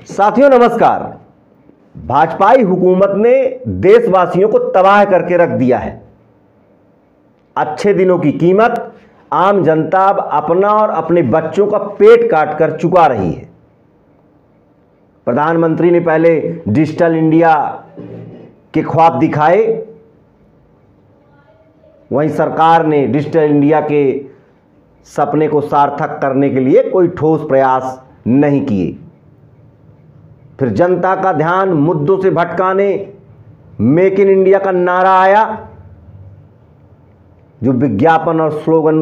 साथियों नमस्कार। भाजपाई हुकूमत ने देशवासियों को तबाह करके रख दिया है। अच्छे दिनों की कीमत आम जनता अब अपना और अपने बच्चों का पेट काट कर चुका रही है। प्रधानमंत्री ने पहले डिजिटल इंडिया के ख्वाब दिखाए, वहीं सरकार ने डिजिटल इंडिया के सपने को सार्थक करने के लिए कोई ठोस प्रयास नहीं किए। फिर जनता का ध्यान मुद्दों से भटकाने मेक इन इंडिया का नारा आया, जो विज्ञापन और स्लोगन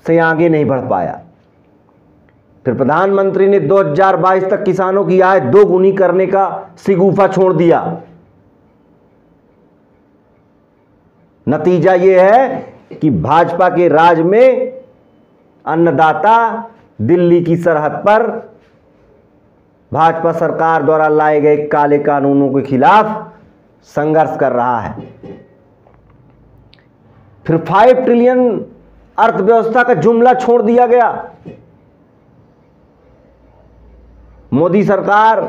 से आगे नहीं बढ़ पाया। फिर प्रधानमंत्री ने 2022 तक किसानों की आय दोगुनी करने का शिगूफा छोड़ दिया। नतीजा यह है कि भाजपा के राज में अन्नदाता दिल्ली की सरहद पर भाजपा सरकार द्वारा लाए गए काले कानूनों के खिलाफ संघर्ष कर रहा है। फिर 5 ट्रिलियन अर्थव्यवस्था का जुमला छोड़ दिया गया। मोदी सरकार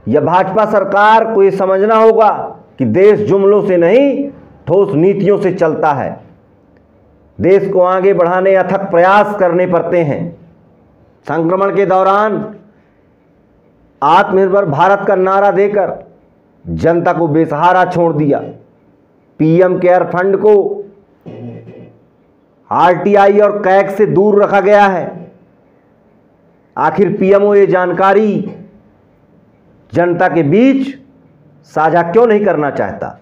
या भाजपा सरकार को यह समझना होगा कि देश जुमलों से नहीं, ठोस नीतियों से चलता है। देश को आगे बढ़ाने अथक प्रयास करने पड़ते हैं। संक्रमण के दौरान आत्मनिर्भर भारत का नारा देकर जनता को बेसहारा छोड़ दिया। पीएम केयर फंड को आरटीआई और कैग से दूर रखा गया है। आखिर पीएमओ ये जानकारी जनता के बीच साझा क्यों नहीं करना चाहता?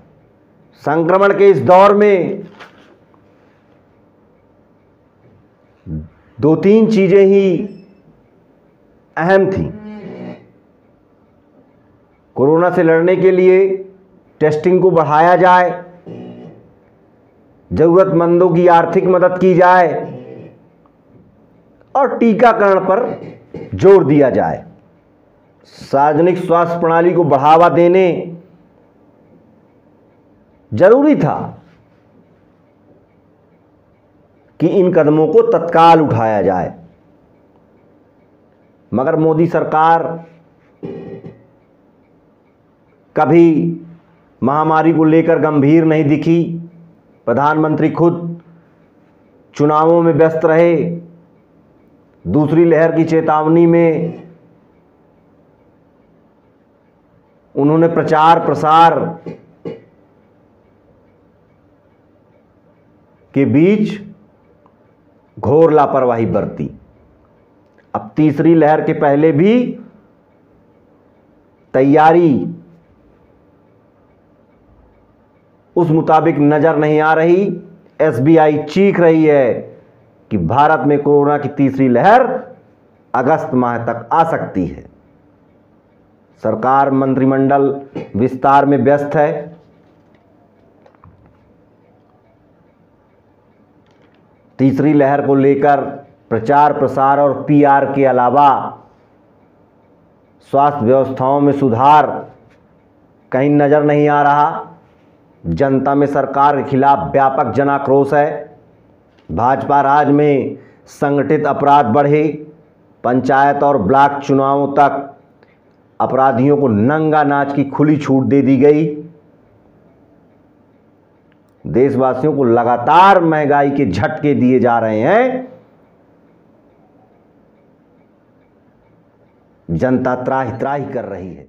संक्रमण के इस दौर में 2-3 चीजें ही अहम थी। कोरोना से लड़ने के लिए टेस्टिंग को बढ़ाया जाए, जरूरतमंदों की आर्थिक मदद की जाए और टीकाकरण पर जोर दिया जाए। सार्वजनिक स्वास्थ्य प्रणाली को बढ़ावा देने जरूरी था कि इन कदमों को तत्काल उठाया जाए, मगर मोदी सरकार कभी महामारी को लेकर गंभीर नहीं दिखी। प्रधानमंत्री खुद चुनावों में व्यस्त रहे। दूसरी लहर की चेतावनी में उन्होंने प्रचार प्रसार के बीच घोर लापरवाही बरती। अब तीसरी लहर के पहले भी तैयारी उस मुताबिक नजर नहीं आ रही। एसबीआई चीख रही है कि भारत में कोरोना की तीसरी लहर अगस्त माह तक आ सकती है। सरकार मंत्रिमंडल विस्तार में व्यस्त है। तीसरी लहर को लेकर प्रचार प्रसार और पीआर के अलावा स्वास्थ्य व्यवस्थाओं में सुधार कहीं नजर नहीं आ रहा। जनता में सरकार के खिलाफ व्यापक जन आक्रोश है। भाजपा राज में संगठित अपराध बढ़े। पंचायत और ब्लॉक चुनावों तक अपराधियों को नंगा नाच की खुली छूट दे दी गई। देशवासियों को लगातार महंगाई के झटके दिए जा रहे हैं। जनता त्राहि त्राहि कर रही है।